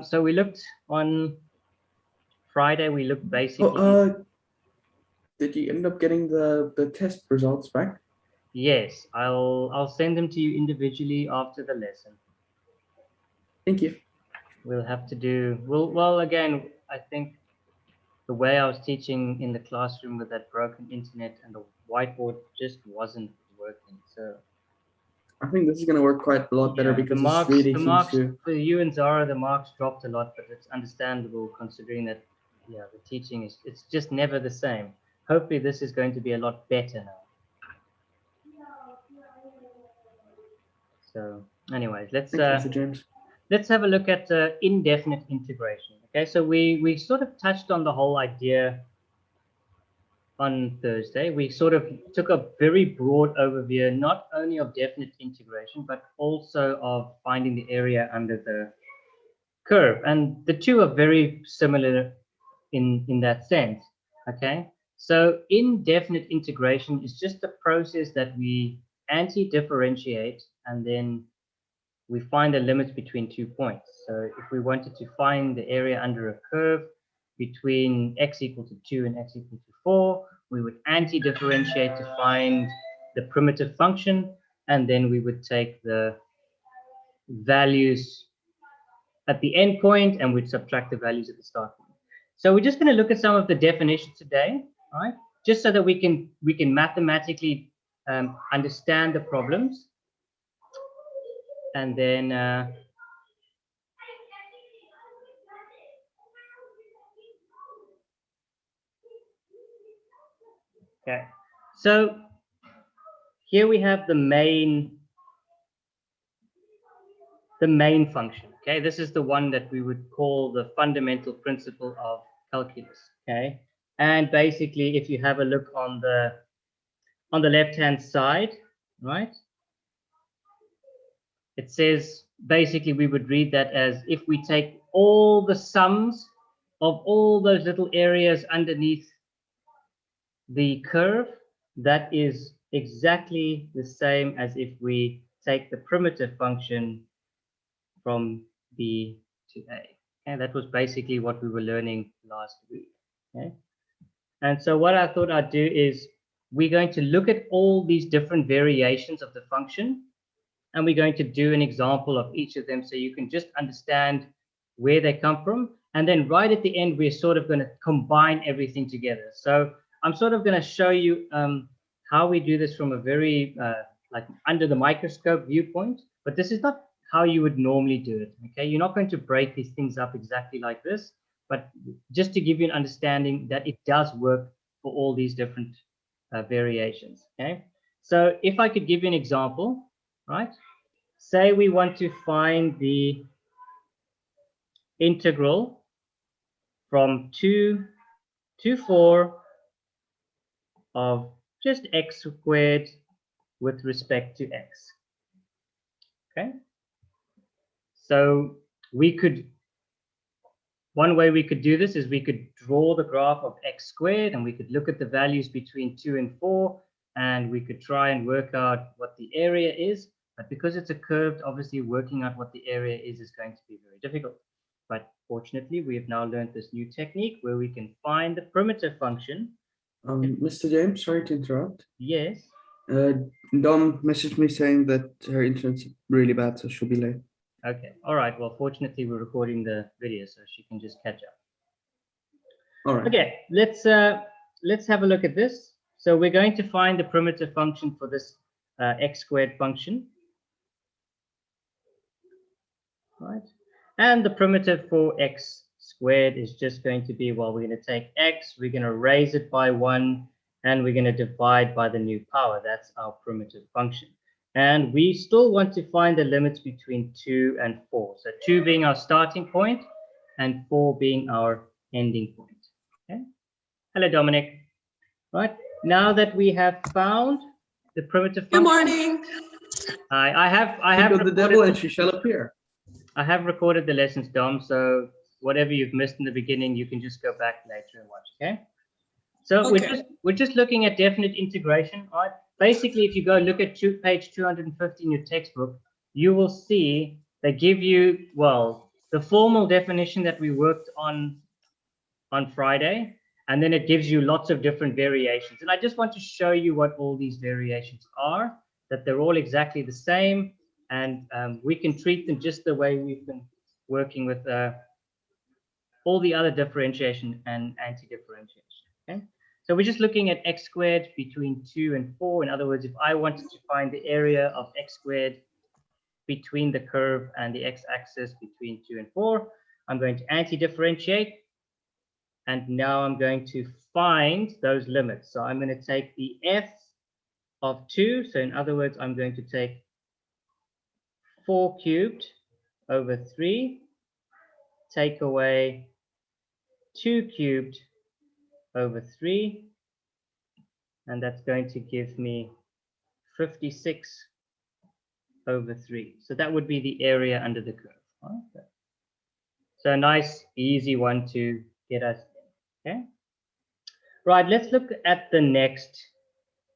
So we looked on Friday. We looked basically. Did you end up getting the test results back? Yes, I'll send them to you individually after the lesson. Thank you. We'll have to do well again. I think the way I was teaching in the classroom with that broken internet and the whiteboard just wasn't working. So I think this is going to work quite a lot better because the marks for you and Zara, the marks dropped a lot, but it's understandable considering that the teaching it's just never the same. Hopefully this is going to be a lot better now. So anyways, let's have a look at indefinite integration. Okay, so we sort of touched on the whole idea on Thursday. We sort of took a very broad overview, not only of definite integration, but also of finding the area under the curve. And the two are very similar in that sense. Okay, so indefinite integration is just a process that we anti-differentiate and then we find a limit between 2 points. So if we wanted to find the area under a curve between x equal to 2 and x equal to 4, we would anti-differentiate to find the primitive function, and then we would take the values at the end point and we'd subtract the values at the start point. So we're just going to look at some of the definitions today, right? Just so that we can mathematically understand the problems. And then okay, so here we have the main function. Okay, this is the one that we would call the fundamental principle of calculus. Okay, and basically, if you have a look on the left-hand side, right, it says basically we would read that as if we take all the sums of all those little areas underneath the curve, that is exactly the same as if we take the primitive function from B to A. And that was basically what we were learning last week. Okay, and so what I thought I'd do is we're going to look at all these different variations of the function, and we're going to do an example of each of them so you can just understand where they come from. And then right at the end, we're sort of going to combine everything together. So I'm sort of going to show you how we do this from a very like under the microscope viewpoint, but this is not how you would normally do it. Okay, you're not going to break these things up exactly like this, but just to give you an understanding that it does work for all these different variations. Okay, so if I could give you an example, right? Say we want to find the integral from 2 to 4 of just x squared with respect to x. Okay, so one way we could do this is we could draw the graph of x squared and we could look at the values between 2 and 4 and we could try and work out what the area is. But because it's a curved, obviously working out what the area is going to be very difficult. But fortunately, we have now learned this new technique where we can find the primitive function. Mr. James, sorry to interrupt. Yes. Dom messaged me saying that her internet's really bad, so she'll be late. Okay. All right. Well, fortunately, we're recording the video, so she can just catch up. All right. Okay. Let's have a look at this. So we're going to find the primitive function for this x squared function. Right, and the primitive for x squared is just going to be, well, we're going to take x, we're going to raise it by 1, and we're going to divide by the new power. That's our primitive function. And we still want to find the limits between 2 and 4. So 2 being our starting point and 4 being our ending point. Okay. Hello, Dominic. Right, now that we have found the primitive function. Good morning. I have the devil and she shall appear. I have recorded the lessons, Dom, so whatever you've missed in the beginning, you can just go back later and watch, okay? So we're just looking at definite integration, right? Basically, if you go look at page 250 in your textbook, you will see they give you, well, the formal definition that we worked on Friday, and then it gives you lots of different variations. And I just want to show you what all these variations are, that they're all exactly the same, and we can treat them just the way we've been working with all the other differentiation and anti-differentiation. Okay? So we're just looking at x squared between 2 and 4. In other words, if I wanted to find the area of x squared between the curve and the x-axis between 2 and 4, I'm going to anti-differentiate. And now I'm going to find those limits. So I'm going to take the f of 2. So in other words, I'm going to take 4 cubed over 3, take away 2 cubed over 3, and that's going to give me 56 over 3. So that would be the area under the curve. Okay. So a nice, easy one to get us in. Okay. Right, let's look at the next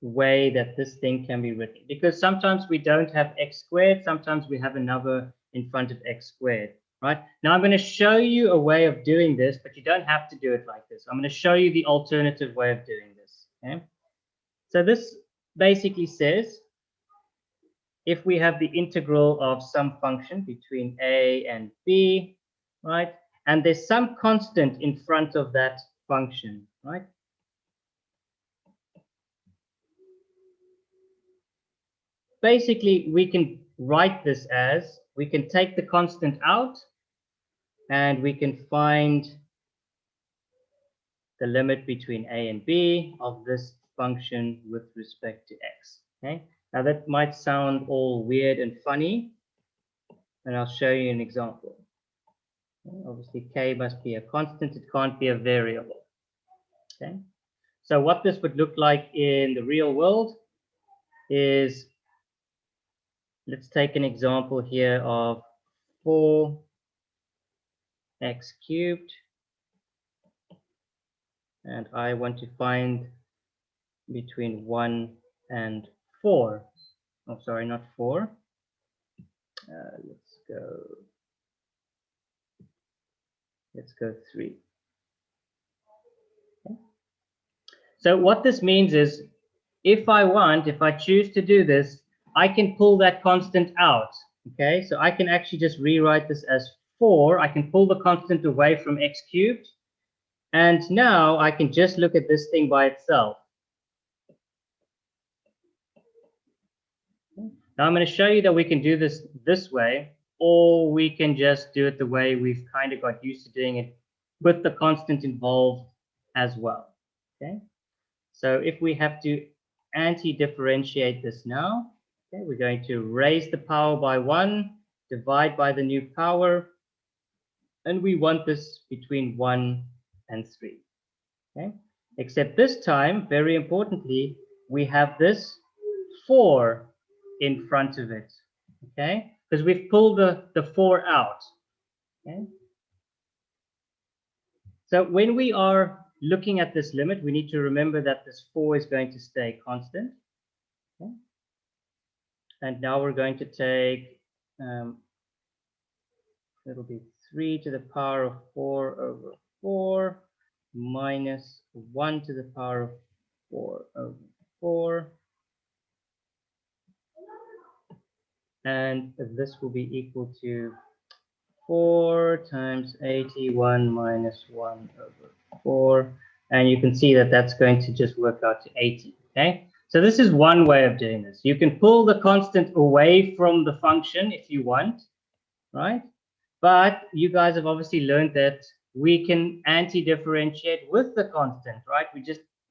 way that this thing can be written, because sometimes we don't have x squared, sometimes we have a number in front of x squared. Right, now I'm going to show you a way of doing this, but you don't have to do it like this. I'm going to show you the alternative way of doing this. Okay, so this basically says if we have the integral of some function between a and b, right, and there's some constant in front of that function, right? Basically, we can write this as, we can take the constant out and we can find the limit between a and b of this function with respect to x. Okay, now that might sound all weird and funny, and I'll show you an example. Obviously, k must be a constant, it can't be a variable. Okay, so what this would look like in the real world is, let's take an example here of 4x cubed, and I want to find between 1 and 4. Oh, sorry, not 4. Let's go 3. Okay. So what this means is, if I choose to do this, I can pull that constant out. Okay, so I can actually just rewrite this as 4. I can pull the constant away from x cubed, and now I can just look at this thing by itself. Now I'm going to show you that we can do this way, or we can just do it the way we've kind of got used to doing it, with the constant involved as well. Okay, so if we have to anti-differentiate this now, okay, we're going to raise the power by 1, divide by the new power, and we want this between 1 and 3. Okay, except this time, very importantly, we have this 4 in front of it. Okay, because we've pulled the 4 out. Okay, so when we are looking at this limit, we need to remember that this 4 is going to stay constant. Okay, and now we're going to take, it'll be 3 to the power of 4 over 4 minus 1 to the power of 4 over 4. And this will be equal to 4 times 81 minus 1 over 4. And you can see that that's going to just work out to 80. Okay, so this is one way of doing this. You can pull the constant away from the function if you want, right? But you guys have obviously learned that we can anti-differentiate with the constant, right?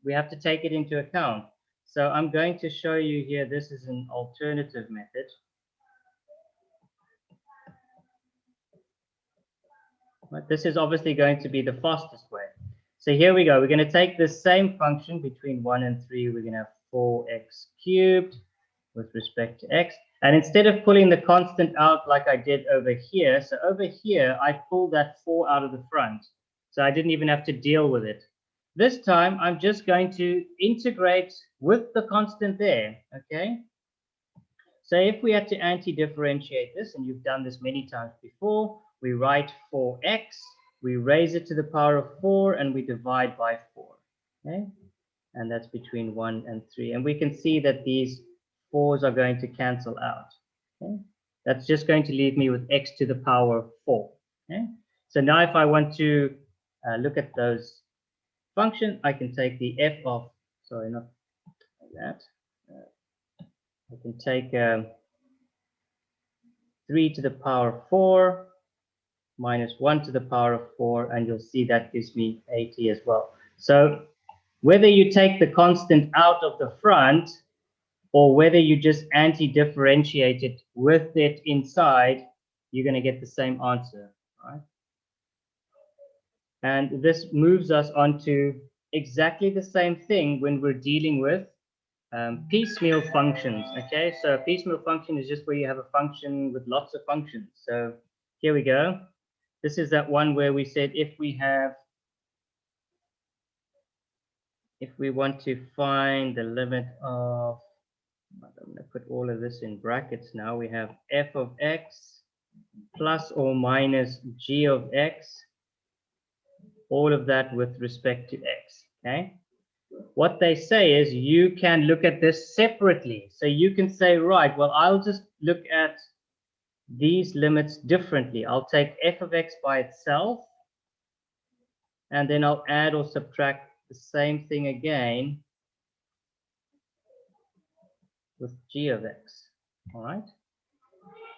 We have to take it into account. So I'm going to show you here, this is an alternative method. But this is obviously going to be the fastest way. So here we go. We're going to take this same function between 1 and 3. We're going to have 4x cubed with respect to x. And instead of pulling the constant out like I did over here, so over here, I pulled that 4 out of the front. So I didn't even have to deal with it. This time, I'm just going to integrate with the constant there, okay? So if we had to anti-differentiate this, and you've done this many times before, we write 4x, we raise it to the power of 4, and we divide by 4. Okay, and that's between 1 and 3. And we can see that these 4s are going to cancel out. Okay, that's just going to leave me with x to the power of 4. Okay, so now if I want to look at those functions, I can take the f of, sorry, not like that. I can take 3 to the power of 4 minus 1 to the power of 4, and you'll see that gives me 80 as well. So whether you take the constant out of the front or whether you just anti-differentiate it with it inside, you're going to get the same answer, right? And this moves us on to exactly the same thing when we're dealing with piecemeal functions. Okay, so a piecemeal function is just where you have a function with lots of functions. So here we go. This is that one where we said if we want to find the limit of, I'm going to put all of this in brackets now. We have f of x plus or minus g of x, all of that with respect to x. Okay. What they say is you can look at this separately. So you can say, right, well, I'll just look at these limits differently. I'll take f of x by itself, and then I'll add or subtract the same thing again with g of x. All right.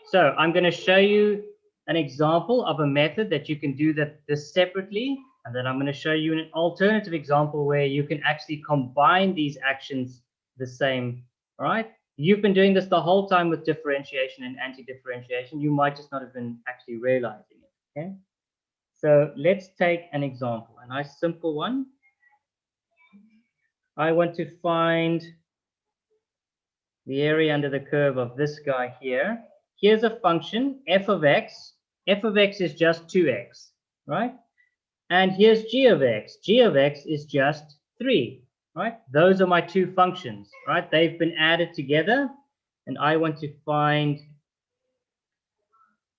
So I'm going to show you an example of a method that you can do this separately, and then I'm going to show you an alternative example where you can actually combine these actions the same. All right. You've been doing this the whole time with differentiation and anti-differentiation. You might just not have been actually realizing it. Okay. So let's take an example, a nice simple one. I want to find the area under the curve of this guy here. Here's a function, f of x. F of x is just 2x, right? And here's g of x. G of x is just 3, right? Those are my two functions, right? They've been added together, and I want to find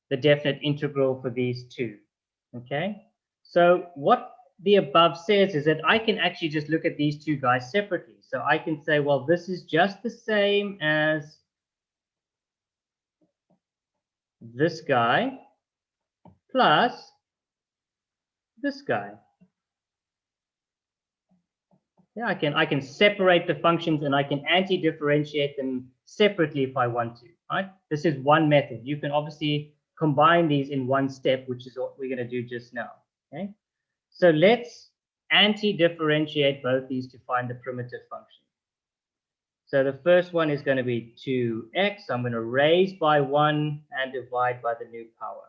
the definite integral for these two, okay? So what the above says is that I can actually just look at these two guys separately. So I can say, well, this is just the same as this guy plus this guy. Yeah, I can separate the functions and I can anti-differentiate them separately if I want to, right? This is one method. You can obviously combine these in one step, which is what we're going to do just now, okay? So let's anti-differentiate both these to find the primitive function. So the first one is going to be 2x. I'm going to raise by 1 and divide by the new power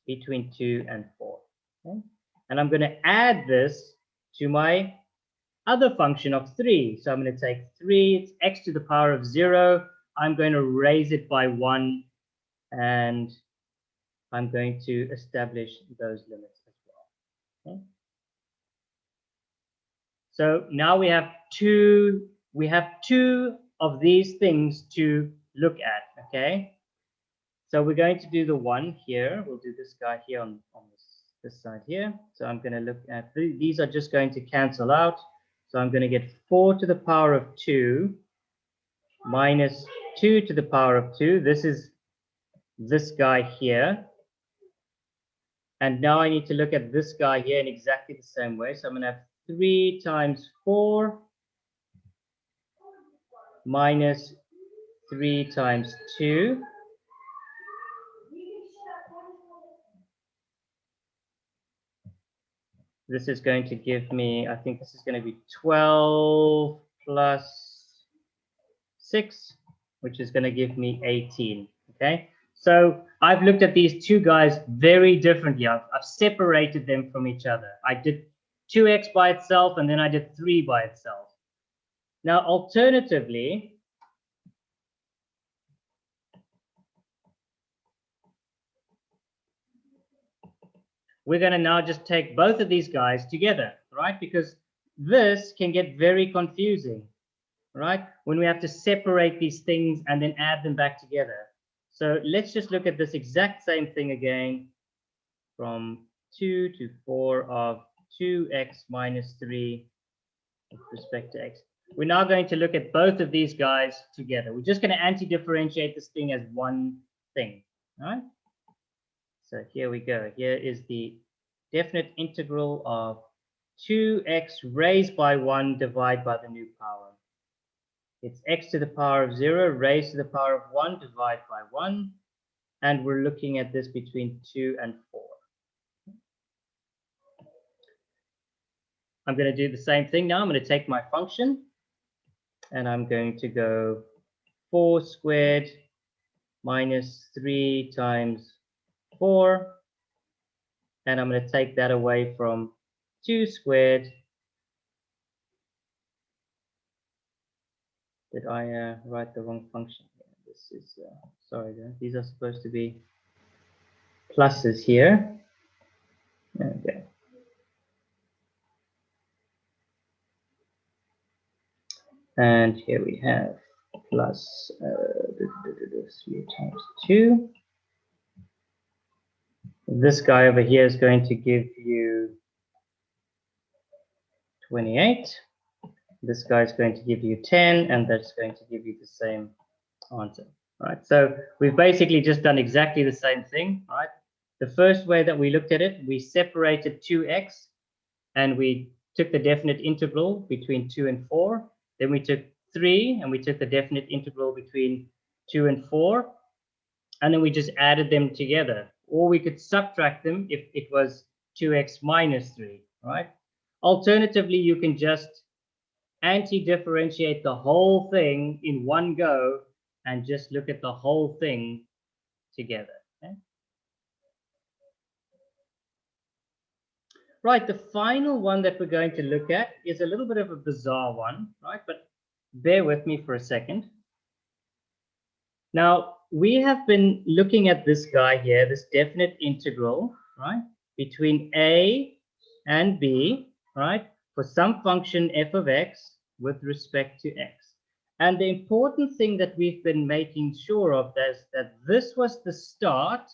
between 2 and 4. Okay? And I'm going to add this to my other function of 3. So I'm going to take 3, it's x to the power of 0. I'm going to raise it by 1, and I'm going to establish those limits as well. Okay? So now we have two of these things to look at, okay? So we're going to do the one here. We'll do this guy here on this side here. So I'm going to look at, these are just going to cancel out. So I'm going to get 4 to the power of 2 minus 2 to the power of 2. This is this guy here. And now I need to look at this guy here in exactly the same way. So I'm going to have 3 times 4 minus 3 times 2. This is going to give me, I think this is going to be 12 plus 6, which is going to give me 18, okay? So I've looked at these two guys very differently. I've separated them from each other. I did 2x by itself, and then I did 3 by itself. Now, alternatively, we're going to now just take both of these guys together, right? Because this can get very confusing, right? When we have to separate these things and then add them back together. So let's just look at this exact same thing again. from 2 to 4 of 2x minus 3 with respect to x. We're now going to look at both of these guys together. We're just going to anti-differentiate this thing as one thing. All right? So here we go. Here is the definite integral of 2x raised by 1 divided by the new power. It's x to the power of 0 raised to the power of 1 divided by 1. And we're looking at this between 2 and 4. I'm going to do the same thing now. I'm going to take my function and I'm going to go 4 squared minus 3 times 4. And I'm going to take that away from 2 squared. Did I write the wrong function? This is, sorry, these are supposed to be pluses here. Okay. And here we have plus 3 times 2. This guy over here is going to give you 28. This guy is going to give you 10, and that's going to give you the same answer. All right, so we've basically just done exactly the same thing. All right, the first way that we looked at it, we separated 2x, and we took the definite integral between 2 and 4. Then we took 3, and we took the definite integral between 2 and 4. And then we just added them together. Or we could subtract them if it was 2x minus 3, right? Alternatively, you can just anti-differentiate the whole thing in one go and just look at the whole thing together. Okay? Right, the final one that we're going to look at is a little bit of a bizarre one, right? But bear with me for a second. Now, we have been looking at this guy here, this definite integral, right, between a and b, right, for some function f of x with respect to x. And the important thing that we've been making sure of is that this was the start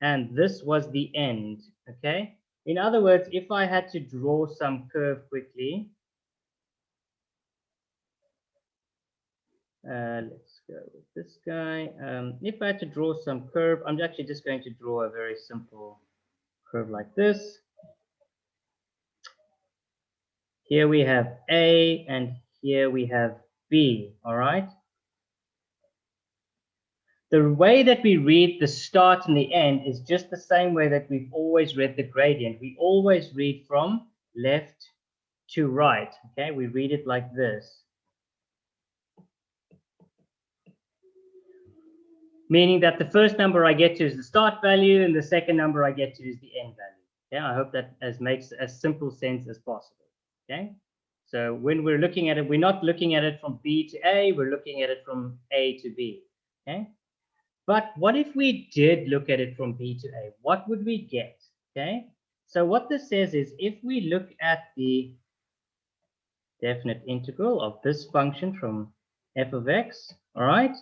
and this was the end, okay? In other words, if I had to draw some curve quickly, let's go with this guy. If I had to draw some curve, I'm actually just going to draw a very simple curve like this. Here we have A and here we have B, all right? The way that we read the start and the end is just the same way that we've always read the gradient. We always read from left to right, okay? We read it like this. Meaning that the first number I get to is the start value and the second number I get to is the end value. Okay, I hope that makes as simple sense as possible. Okay, so when we're looking at it, we're not looking at it from B to A, we're looking at it from A to B. Okay, but what if we did look at it from B to A? What would we get? Okay, so what this says is if we look at the definite integral of this function from f of x, all right,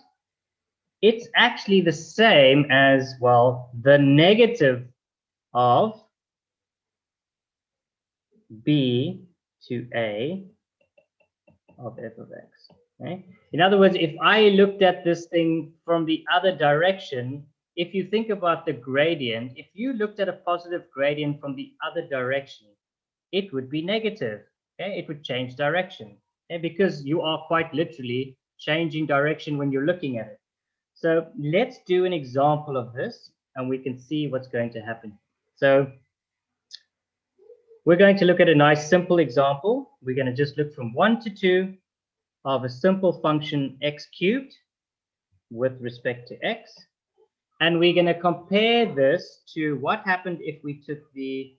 it's actually the same as, well, the negative of b to a of f of x. Okay? In other words, if I looked at this thing from the other direction, if you think about the gradient, if you looked at a positive gradient from the other direction, it would be negative. Okay? It would change direction, okay? Because you are quite literally changing direction when you're looking at it. So let's do an example of this and we can see what's going to happen. So we're going to look at a nice simple example. We're going to just look from 1 to 2 of a simple function x cubed with respect to x. And we're going to compare this to what happened if we took the,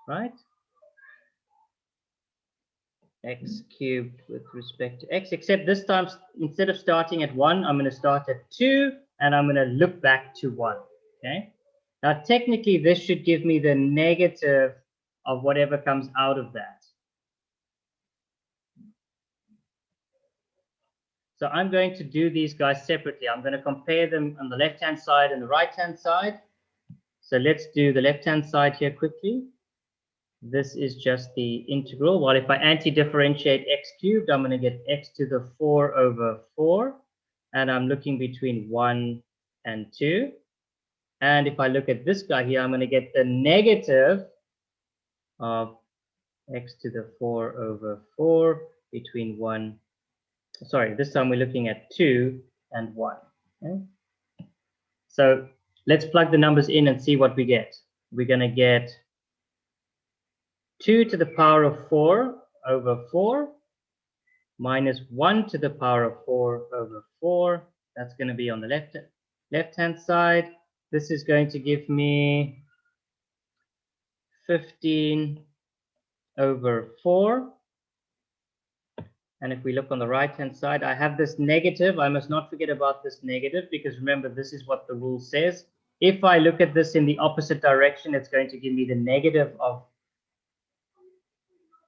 right, x cubed with respect to x, except this time, instead of starting at 1, I'm going to start at 2, and I'm going to look back to 1, okay? Now, technically, this should give me the negative of whatever comes out of that. So I'm going to do these guys separately. I'm going to compare them on the left-hand side and the right-hand side. So let's do the left-hand side here quickly. This is just the integral. Well, if I anti-differentiate x cubed, I'm going to get x to the 4 over 4. And I'm looking between 1 and 2. And if I look at this guy here, I'm going to get the negative of x to the 4 over 4 between 1. Sorry, this time we're looking at 2 and 1. Okay? So let's plug the numbers in and see what we get. We're going to get 2 to the power of 4 over 4 minus 1 to the power of 4 over 4. That's going to be on the left-hand side. This is going to give me 15 over 4. And if we look on the right-hand side, I have this negative. I must not forget about this negative, because remember, this is what the rule says. If I look at this in the opposite direction, it's going to give me the negative of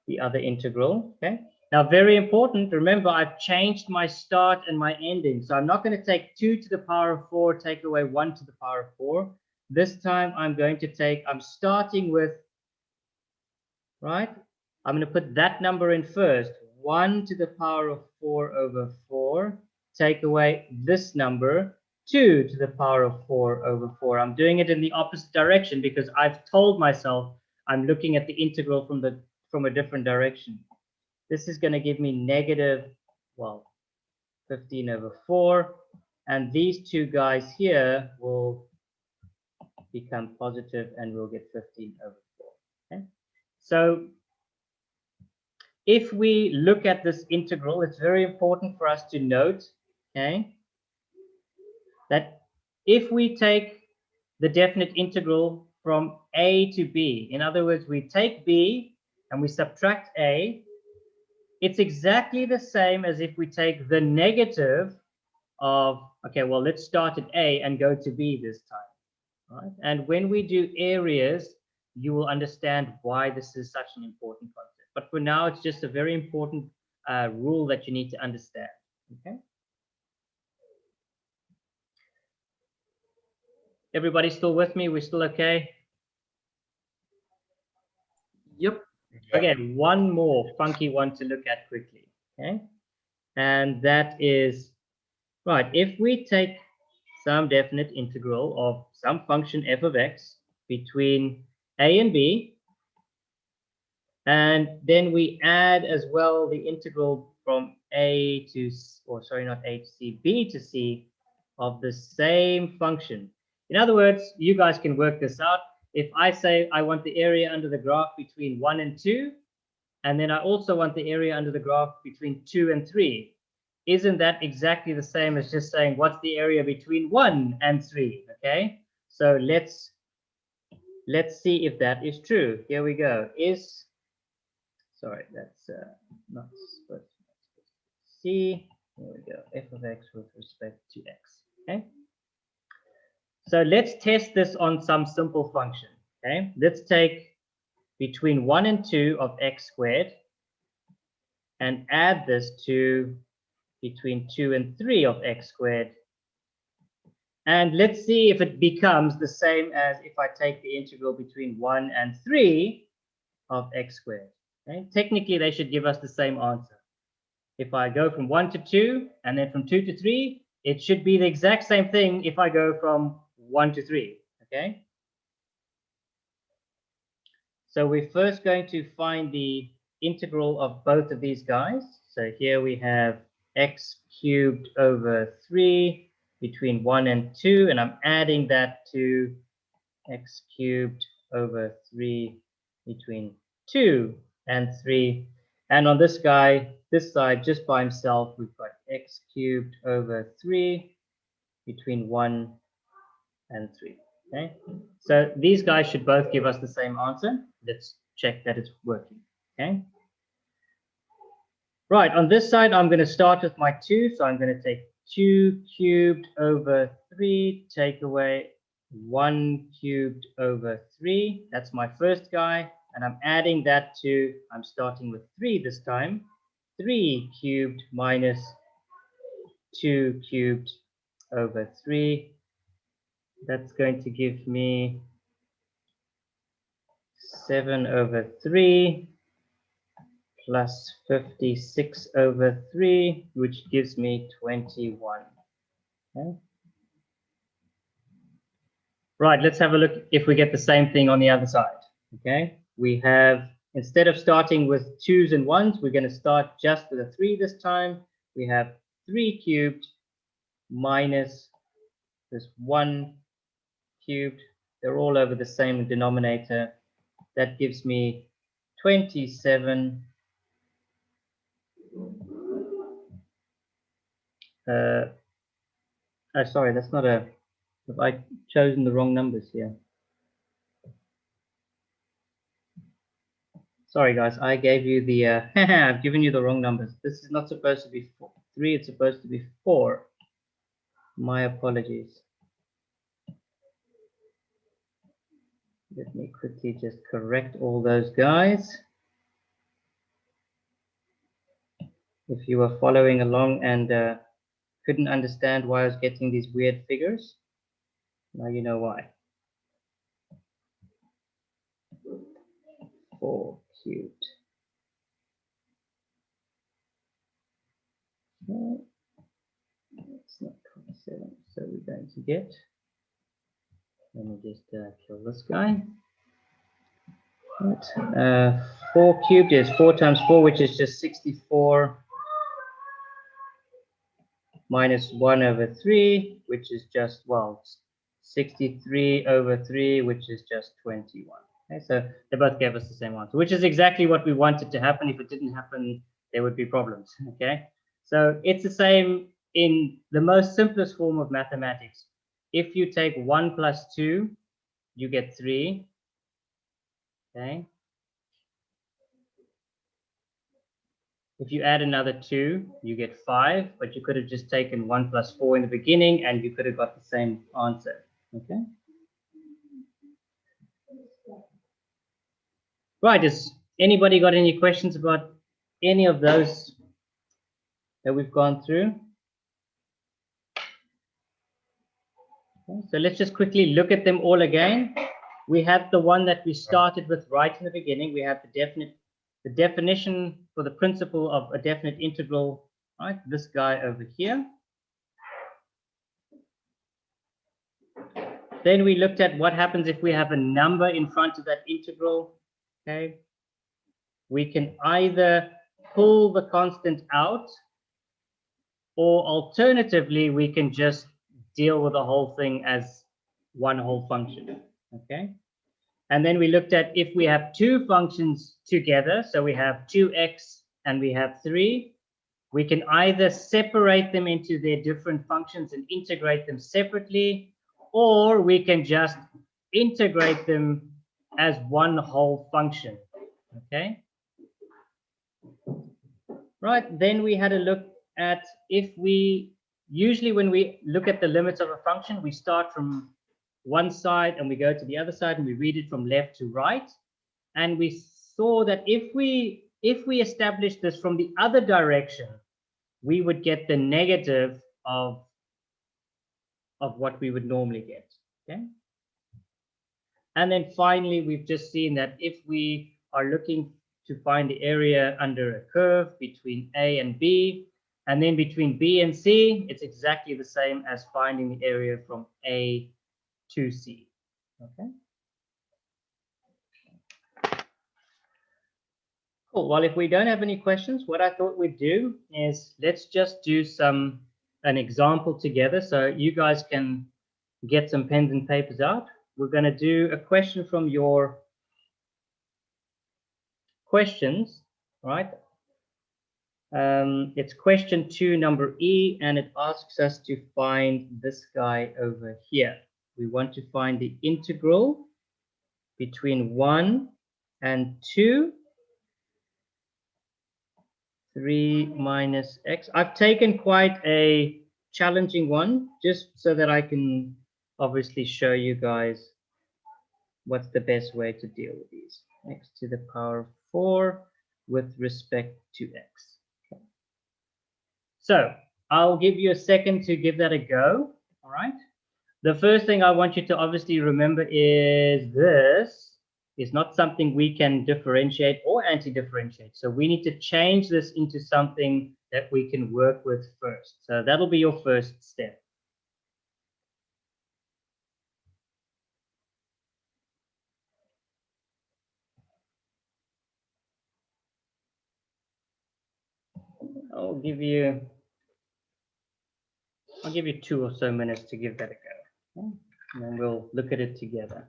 the other integral. Okay. Now, very important, remember, I've changed my start and my ending. So I'm not going to take 2 to the power of 4, take away 1 to the power of 4. This time I'm starting with, right? I'm going to put that number in first. 1 to the power of 4 over 4. Take away this number, 2 to the power of 4 over 4. I'm doing it in the opposite direction because I've told myself I'm looking at the integral from a different direction. This is going to give me negative, well, 15 over 4. And these two guys here will become positive, and we'll get 15 over 4. Okay? So if we look at this integral, it's very important for us to note, okay, that if we take the definite integral from a to b, in other words, we take b and we subtract a, it's exactly the same as if we take the negative of, okay, well, let's start at a and go to b this time, right? And when we do areas, you will understand why this is such an important concept. But for now, it's just a very important rule that you need to understand, okay? Everybody still with me? We're still okay? Yep. Again, one more funky one to look at quickly, okay? And that is, right, if we take some definite integral of some function f of x between a and b, and then we add as well the integral from a to, or sorry, not a to c, b to c of the same function. In other words, you guys can work this out. If I say I want the area under the graph between 1 and 2, and then I also want the area under the graph between 2 and 3, isn't that exactly the same as just saying what's the area between 1 and 3? Okay, so let's see if that is true. Here we go. Sorry, that's not supposed to C. Here we go. F of x with respect to x. Okay. So let's test this on some simple function. Okay. Let's take between 1 and 2 of x squared and add this to between 2 and 3 of x squared. And let's see if it becomes the same as if I take the integral between 1 and 3 of x squared. Okay? Technically, they should give us the same answer. If I go from 1 to 2 and then from 2 to 3, it should be the exact same thing if I go from 1 to 3. Okay. So we're first going to find the integral of both of these guys. So here we have x cubed over 3 between 1 and 2, and I'm adding that to x cubed over 3 between 2 and 3. And on this guy, this side, just by himself, we've got x cubed over 3 between 1 and 3. Okay, so these guys should both give us the same answer. Let's check that it's working. Okay. Right, on this side, I'm going to start with my 2. So I'm going to take 2 cubed over 3, take away 1 cubed over 3. That's my first guy. And I'm adding that to, I'm starting with 3 this time. 3 cubed minus 2 cubed over 3. That's going to give me 7/3 plus 56/3, which gives me 21. Okay. Right, let's have a look if we get the same thing on the other side. Okay, we have, instead of starting with 2's and 1's, we're going to start just with a 3 this time. We have 3 cubed minus this 1 cubed. They're all over the same denominator. That gives me 27. Oh, sorry, that's not a, have I chosen the wrong numbers here? Sorry, guys, I gave you the, I've given you the wrong numbers. This is not supposed to be 3, it's supposed to be 4. My apologies. Let me quickly just correct all those guys. If you were following along and couldn't understand why I was getting these weird figures, now you know why. 4 cubed. No, it's not 27. So we're going to get, let me just kill this guy. Right. 4 cubed is 4 times 4, which is just 64, minus 1/3, which is just, well, 63/3, which is just 21. Okay, so they both gave us the same answer, which is exactly what we wanted to happen. If it didn't happen, there would be problems. Okay, so it's the same in the most simplest form of mathematics. If you take 1 plus 2, you get 3. Okay. If you add another 2, you get 5, but you could have just taken 1 plus 4 in the beginning and you could have got the same answer. Okay. Right, has anybody got any questions about any of those that we've gone through? Okay, so let's just quickly look at them all again. We have the one that we started with right in the beginning. We have the definition for the principle of a definite integral, right? This guy over here. Then we looked at what happens if we have a number in front of that integral. Okay, we can either pull the constant out, or alternatively, we can just deal with the whole thing as one whole function. Okay, and then we looked at if we have two functions together, so we have 2x and we have 3, we can either separate them into their different functions and integrate them separately, or we can just integrate them as one whole function. Okay. Right, then we had a look at if we, usually when we look at the limits of a function, we start from one side and we go to the other side and we read it from left to right. And we saw that if we establish this from the other direction, we would get the negative of what we would normally get. Okay. And then finally, we've just seen that if we are looking to find the area under a curve between A and B, and then between B and C, it's exactly the same as finding the area from A to C. Okay. Cool. Well, if we don't have any questions, what I thought we'd do is let's just do an example together so you guys can get some pens and papers out. We're going to do a question from your questions, right? It's question 2, number E, and it asks us to find this guy over here. We want to find the integral between 1 and 2, 3 minus x. I've taken quite a challenging one just so that I can obviously show you guys what's the best way to deal with these. X to the power of 4 with respect to x. Okay. So I'll give you a second to give that a go. All right. The first thing I want you to obviously remember is this. is not something we can differentiate or anti-differentiate. So we need to change this into something that we can work with first. So that'll be your first step. I'll give you 2 or so minutes to give that a go. Okay? And then we'll look at it together.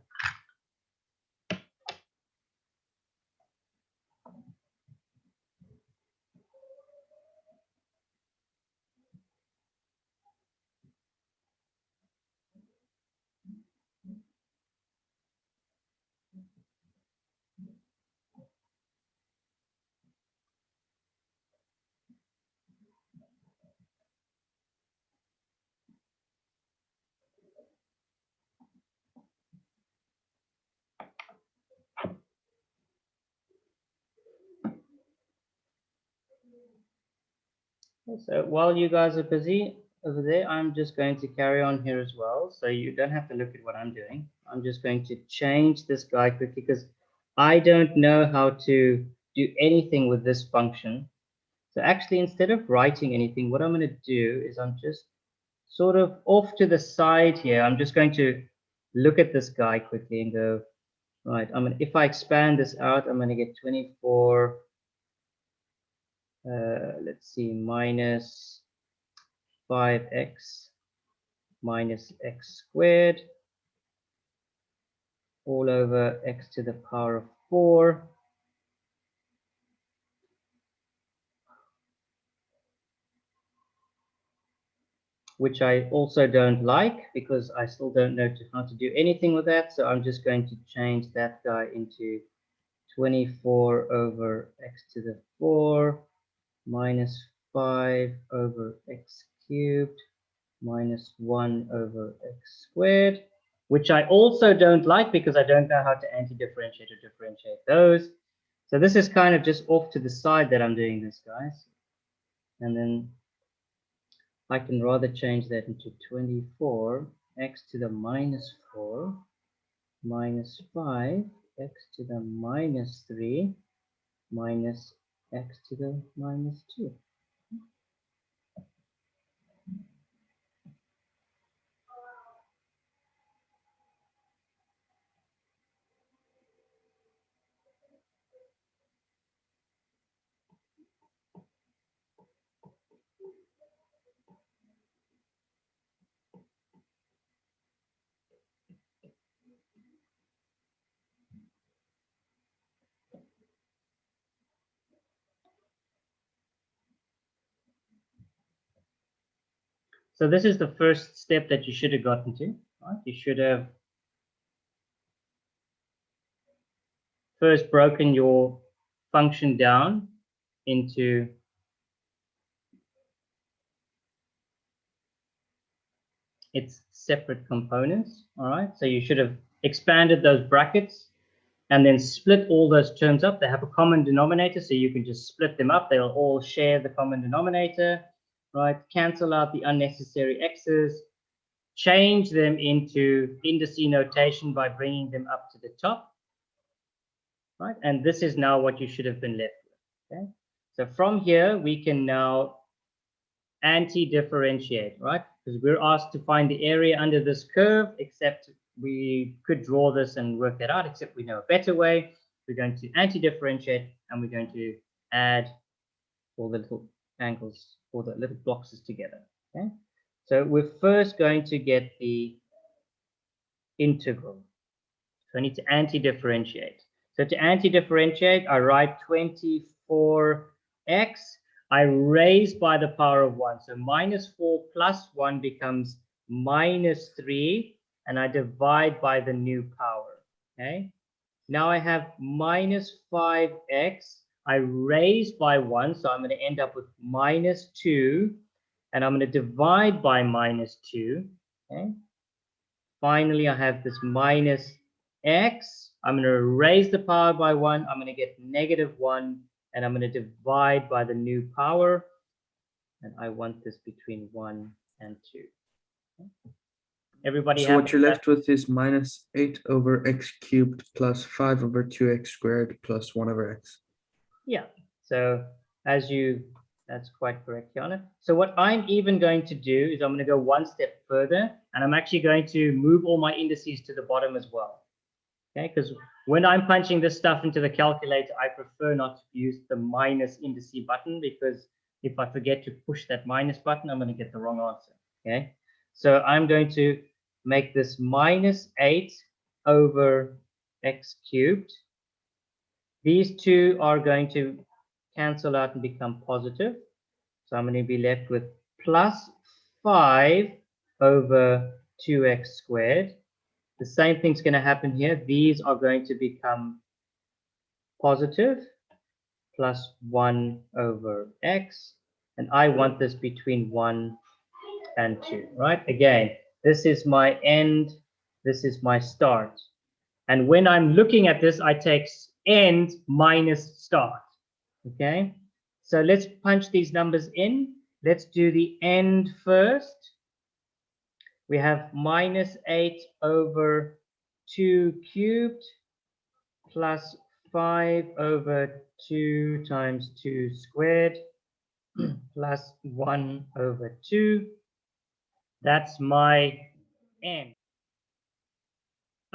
So while you guys are busy over there, I'm just going to carry on here as well. So you don't have to look at what I'm doing. I'm just going to change this guy quickly because I don't know how to do anything with this function. So actually, instead of writing anything, what I'm going to do is I'm just sort of off to the side here. I'm just going to look at this guy quickly and go, right, if I expand this out, I'm going to get 24, let's see, minus 5x minus x squared all over x to the power of 4 which I also don't like because I still don't know how to do anything with that. So I'm just going to change that guy into 24 over x to the 4 minus 5 over x cubed minus 1 over x squared, which I also don't like because I don't know how to anti-differentiate or differentiate those. So this is kind of just off to the side that I'm doing this, guys. And then I can rather change that into 24 x to the minus 4 minus 5 x to the minus 3 minus x to the minus 2. So this is the first step that you should have gotten to. Right? You should have first broken your function down into its separate components. All right, so you should have expanded those brackets and then split all those terms up. They have a common denominator, so you can just split them up. They'll all share the common denominator, right? Cancel out the unnecessary x's, change them into indice notation by bringing them up to the top, right? And this is now what you should have been left with, okay? So from here, we can now anti-differentiate, right? Because we're asked to find the area under this curve, except we could draw this and work that out, except we know a better way. We're going to anti-differentiate and we're going to add all the little angles or the little boxes together, okay? So we're first going to get the integral. So I need to anti-differentiate. So to anti-differentiate, I write 24x. I raise by the power of 1. So minus 4 plus 1 becomes minus 3. And I divide by the new power. Okay. Now I have minus 5x. I raise by 1. So I'm going to end up with minus 2. And I'm going to divide by minus 2. Okay. Finally, I have this minus x. I'm going to raise the power by 1. I'm going to get negative 1. And I'm going to divide by the new power. And I want this between 1 and 2. Everybody So happy what you're with left with is minus 8 over x cubed plus 5 over 2x squared plus 1 over x. that? Yeah. So that's quite correct, Kiana. So what I'm even going to do is I'm going to go one step further, and I'm actually going to move all my indices to the bottom as well. Okay, because when I'm punching this stuff into the calculator, I prefer not to use the minus indice button, because if I forget to push that minus button, I'm going to get the wrong answer. Okay, so I'm going to make this minus 8 over x cubed. These two are going to cancel out and become positive. So I'm going to be left with plus 5 over 2x squared. The same thing's going to happen here. These are going to become positive, plus 1 over x. And I want this between 1 and 2, right? Again, this is my end, this is my start. And when I'm looking at this, I take end minus start, okay? So let's punch these numbers in. Let's do the end first. We have minus 8 over 2 cubed plus 5 over 2 times 2 squared plus 1 over 2. That's my end.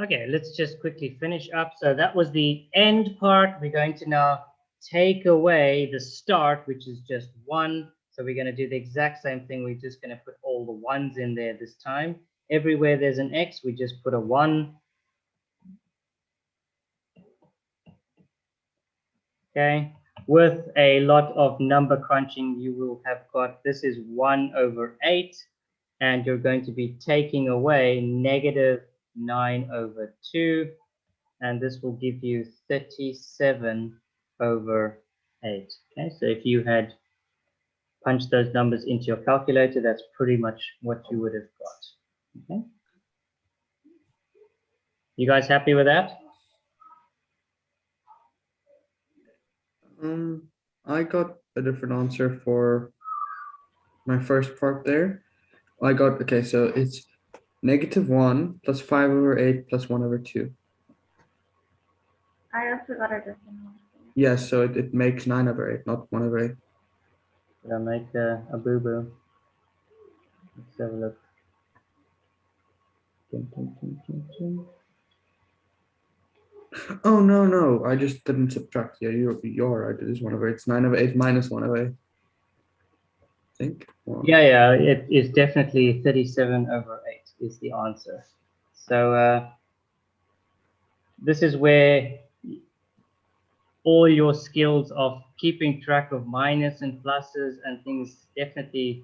Okay, let's just quickly finish up. So that was the end part. We're going to now take away the start, which is just 1. So we're going to do the exact same thing. We're just going to put all the 1s in there this time. Everywhere there's an x, we just put a 1. Okay, with a lot of number crunching, you will have got, this is 1 over 8, and you're going to be taking away negative 9 over 2, and this will give you 37 over 8. Okay, so if you had punched those numbers into your calculator, that's pretty much what you would have got. Okay, you guys happy with that? I got a different answer for my first part there. I got, okay, so it's negative 1 plus 5 over 8 plus 1 over 2. I also got a different one. Yes, so it makes 9 over 8, not 1 over 8. Did I make a boo-boo? Let's have a look. Oh, no, I just didn't subtract. Yeah, you're right. It is 1 over 8. It's 9 over 8 minus 1 over 8. I think. Well, Yeah, it is definitely 37 over 8 is the answer. So this is where all your skills of keeping track of minus and pluses and things definitely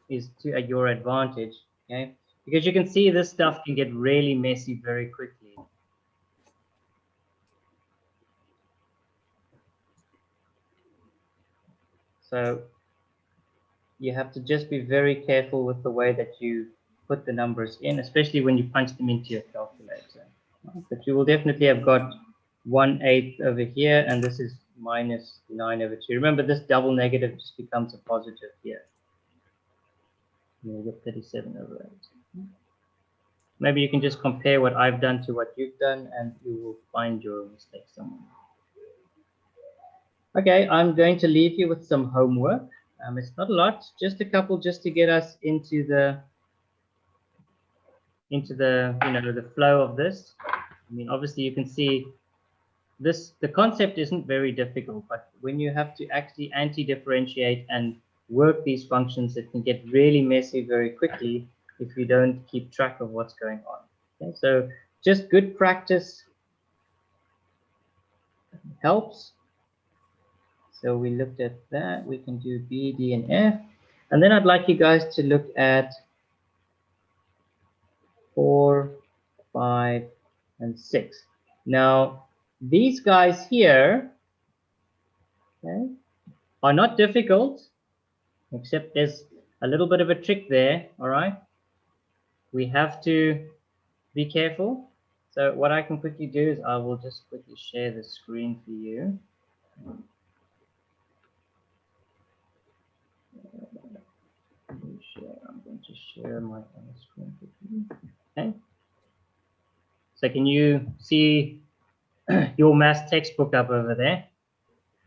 is to your advantage, okay? Because you can see this stuff can get really messy very quickly. So you have to just be very careful with the way that you put the numbers in, especially when you punch them into your calculator. But you will definitely have got 1/8 over here, and this is minus 9 over 2. Remember, this double negative just becomes a positive here. You get 37 over 8. Maybe you can just compare what I've done to what you've done, and you will find your mistake somewhere. Okay, I'm going to leave you with some homework. It's not a lot, just a couple, just to get us into the the flow of this. I mean, obviously you can see this, the concept isn't very difficult, but when you have to actually anti-differentiate and work these functions, it can get really messy very quickly if you don't keep track of what's going on. Okay, so just good practice helps. So we looked at that. We can do B, D, and F. And then I'd like you guys to look at 4, 5, and 6. Now, these guys here, okay, are not difficult, except there's a little bit of a trick there, all right? We have to be careful. So what I can quickly do is I will just quickly share the screen for you. share. I'm going to share my other screen quickly. Okay. So can you see your math textbook up over there?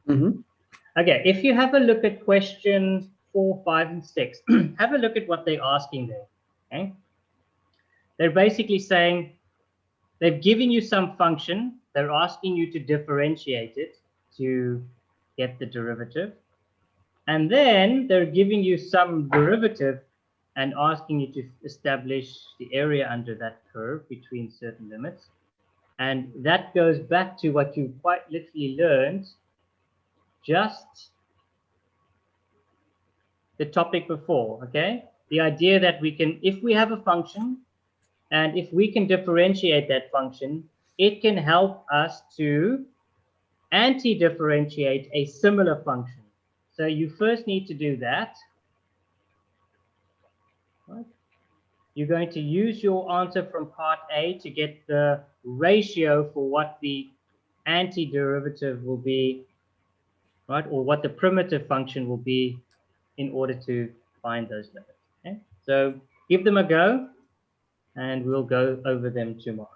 Mm-hmm. Okay, if you have a look at question 4, 5, and 6, have a look at what they're asking there. Okay. They're basically saying they've given you some function, they're asking you to differentiate it to get the derivative. And then they're giving you some derivative and asking you to establish the area under that curve between certain limits. And that goes back to what you quite literally learned just the topic before, okay? The idea that we can, if we have a function and if we can differentiate that function, it can help us to anti-differentiate a similar function. So you first need to do that. Right? You're going to use your answer from part A to get the ratio for what the antiderivative will be, right? Or what the primitive function will be in order to find those limits. Okay? So give them a go and we'll go over them tomorrow.